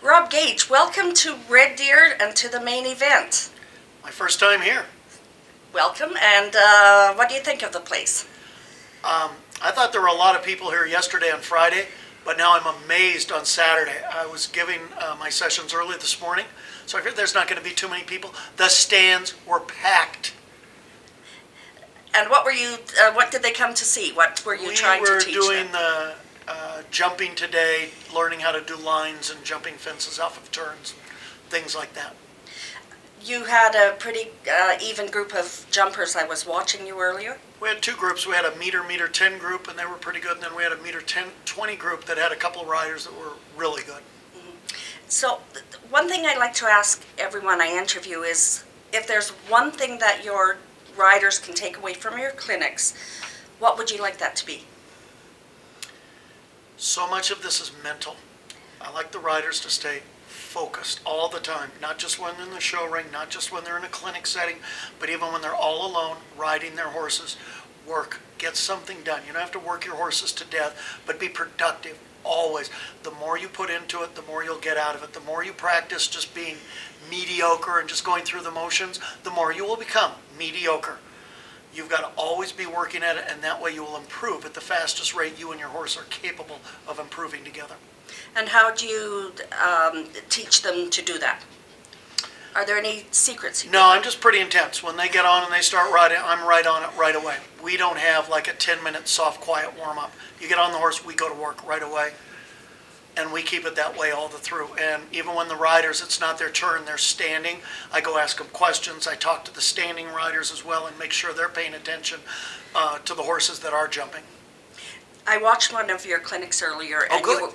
Rob Gage, welcome to Red Deer and to the main event. My first time here. Welcome, and what do you think of the place? I thought there were a lot of people here yesterday and Friday, but now I'm amazed on Saturday. I was giving my sessions early this morning, so I figured there's not going to be too many people. The stands were packed. And what did they come to see? What were you trying to teach them? We were doing the jumping today, learning how to do lines and jumping fences off of turns, things like that. You had a pretty even group of jumpers. I was watching you earlier. We had two groups. We had a meter 10 group, and they were pretty good. And then we had a meter 20 group that had a couple of riders that were really good. Mm-hmm. So one thing I like to ask everyone I interview is if there's one thing that your riders can take away from your clinics, what would you like that to be? So much of this is mental. I like the riders to stay focused all the time, not just when they're in the show ring, not just when they're in a clinic setting, but even when they're all alone riding their horses. Work, get something done. You don't have to work your horses to death, but be productive always. The more you put into it, the more you'll get out of it. The more you practice just being mediocre and just going through the motions, the more you will become mediocre. You've got to always be working at it, and that way you will improve at the fastest rate you and your horse are capable of improving together. And how do you teach them to do that? Are there any secrets? No, I'm just pretty intense. When they get on and they start riding, I'm right on it right away. We don't have like a 10-minute soft, quiet warm-up. You get on the horse, we go to work right away. And we keep it that way all the through. And even when the riders, it's not their turn, they're standing, I go ask them questions. I talk to the standing riders as well and make sure they're paying attention to the horses that are jumping. I watched one of your clinics earlier, Oh, and good.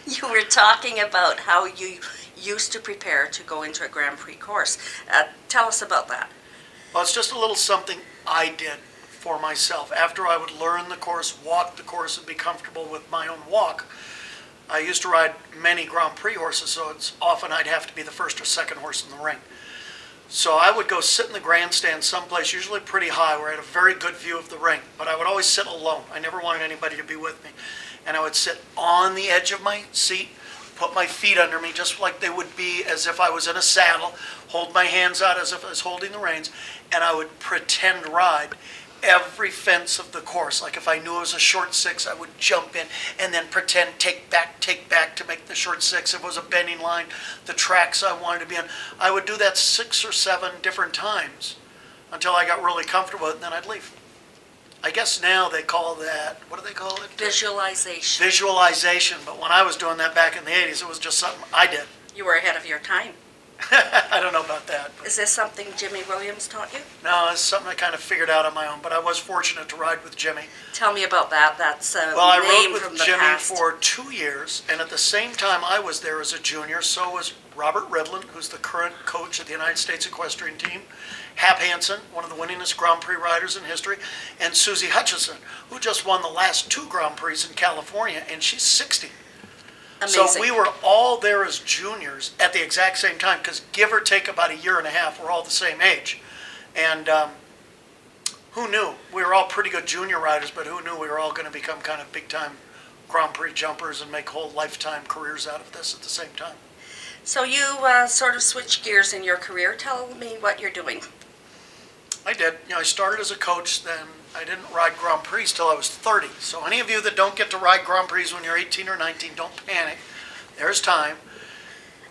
you were talking about how you used to prepare to go into a Grand Prix course. Tell us about that. Well, it's just a little something I did for myself. After I would learn the course, walk the course, and be comfortable with my own walk, I used to ride many Grand Prix horses, so it's often I'd have to be the first or second horse in the ring. So I would go sit in the grandstand someplace, usually pretty high, where I had a very good view of the ring. But I would always sit alone. I never wanted anybody to be with me. And I would sit on the edge of my seat, put my feet under me just like they would be as if I was in a saddle, hold my hands out as if I was holding the reins, and I would pretend ride every fence of the course. Like if I knew it was a short six, I would jump in and then pretend take back to make the short six. If it was a bending line, the tracks I wanted to be on, I would do that 6 or 7 different times until I got really comfortable with it, and then I'd leave. I guess now they call that, what do they call it? Visualization. Visualization, but when I was doing that back in the 80s, it was just something I did. You were ahead of your time. I don't know about that. Is this something Jimmy Williams taught you? No, it's something I kind of figured out on my own, but I was fortunate to ride with Jimmy. Tell me about that. That's a Well, I name rode from with the Jimmy past. for 2 years, and at the same time I was there as a junior, so was Robert Ridlin, who's the current coach of the United States Equestrian Team, Hap Hansen, one of the winningest Grand Prix riders in history, and Susie Hutchison, who just won the last 2 Grand Prix in California, and she's 60. Amazing. So we were all there as juniors at the exact same time, because give or take about 1.5 years, we're all the same age. And who knew? We were all pretty good junior riders, but who knew we were all going to become kind of big-time Grand Prix jumpers and make whole lifetime careers out of this at the same time. So you sort of switched gears in your career. Tell me what you're doing. I did. I started as a coach, then I didn't ride Grand Prix till I was 30. So any of you that don't get to ride Grand Prix when you're 18 or 19, don't panic. There's time.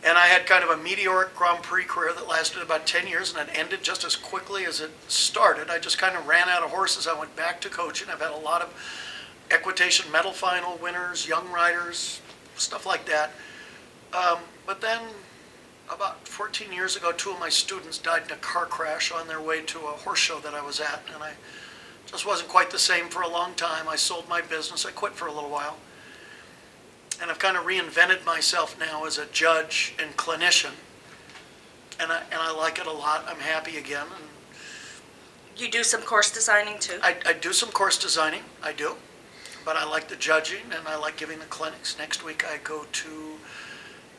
And I had kind of a meteoric Grand Prix career that lasted about 10 years, and it ended just as quickly as it started. I just kind of ran out of horses. I went back to coaching. I've had a lot of equitation medal final winners, young riders, stuff like that. But then about 14 years ago, 2 of my students died in a car crash on their way to a horse show that I was at, and I just wasn't quite the same for a long time. I sold my business. I quit for a little while. And I've kind of reinvented myself now as a judge and clinician, and I like it a lot. I'm happy again. And You do some course designing too? I do some course designing, I do, but I like the judging and I like giving the clinics. Next week I go to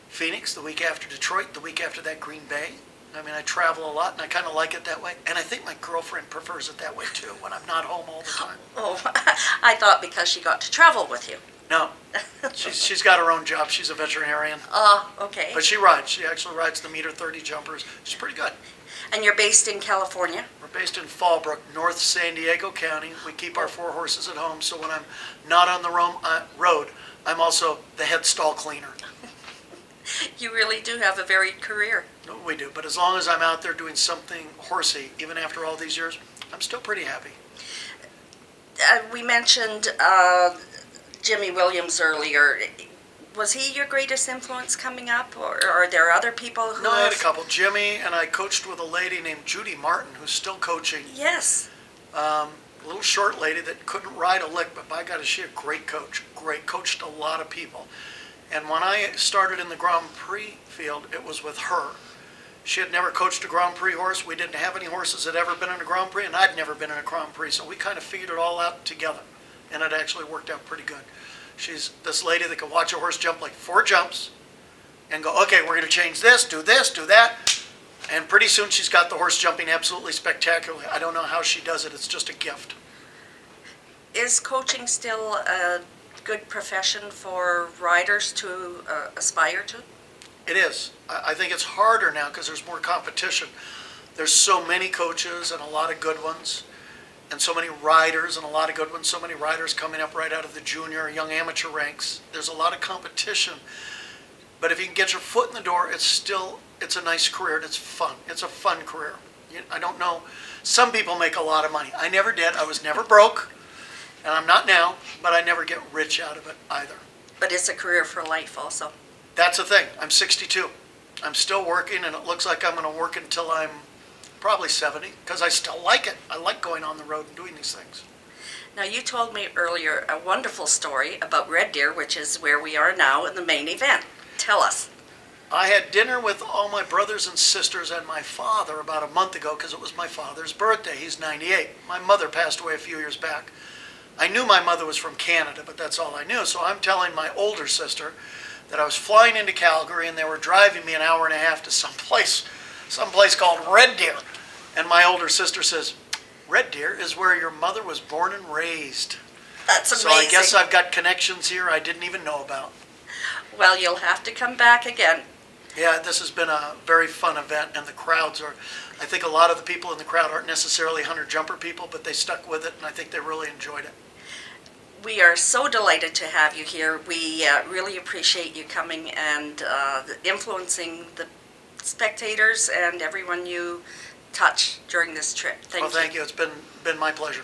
Phoenix, the week after Detroit, the week after that Green Bay. I mean, I travel a lot and I kind of like it that way, and I think my girlfriend prefers it that way too, when I'm not home all the time. Oh, I thought because she got to travel with you. No, she's got her own job. She's a veterinarian. Okay. But she rides. She actually rides the meter 30 jumpers. She's pretty good. And you're based in California? We're based in Fallbrook, North San Diego County. We keep our 4 horses at home, so when I'm not on the road, I'm also the head stall cleaner. You really do have a varied career. We do, but as long as I'm out there doing something horsey, even after all these years, I'm still pretty happy. We mentioned Jimmy Williams earlier. Was he your greatest influence coming up, or are there other people who No, I had a couple. Jimmy and I coached with a lady named Judy Martin, who's still coaching. Yes. A little short lady that couldn't ride a lick, but by God, is she a great coach. Great, coached a lot of people. And when I started in the Grand Prix field, it was with her. She had never coached a Grand Prix horse. We didn't have any horses that had ever been in a Grand Prix, and I'd never been in a Grand Prix, so we kind of figured it all out together, and it actually worked out pretty good. She's this lady that can watch a horse jump like 4 jumps and go, okay, we're going to change this, do that. And pretty soon she's got the horse jumping absolutely spectacularly. I don't know how she does it. It's just a gift. Is coaching still a good profession for riders to aspire to? It is. I think it's harder now because there's more competition. There's so many coaches and a lot of good ones, and so many riders and a lot of good ones, so many riders coming up right out of the junior or young amateur ranks. There's a lot of competition. But if you can get your foot in the door, it's a nice career and it's fun. It's a fun career. I don't know. Some people make a lot of money. I never did. I was never broke, and I'm not now, but I never get rich out of it either. But it's a career for life also. That's the thing. I'm 62. I'm still working, and it looks like I'm going to work until I'm probably 70, because I still like it. I like going on the road and doing these things. Now, you told me earlier a wonderful story about Red Deer, which is where we are now in the main event. Tell us. I had dinner with all my brothers and sisters and my father about a month ago because it was my father's birthday. He's 98. My mother passed away a few years back. I knew my mother was from Canada, but that's all I knew. So I'm telling my older sister that I was flying into Calgary and they were driving me an hour and a half to someplace called Red Deer. And my older sister says, Red Deer is where your mother was born and raised. That's amazing. So I guess I've got connections here I didn't even know about. Well, you'll have to come back again. Yeah, this has been a very fun event, and the crowds are, I think a lot of the people in the crowd aren't necessarily hunter jumper people, but they stuck with it, and I think they really enjoyed it. We are so delighted to have you here. We really appreciate you coming and influencing the spectators and everyone you touch during this trip. Thank you. Well, thank you. It's been my pleasure.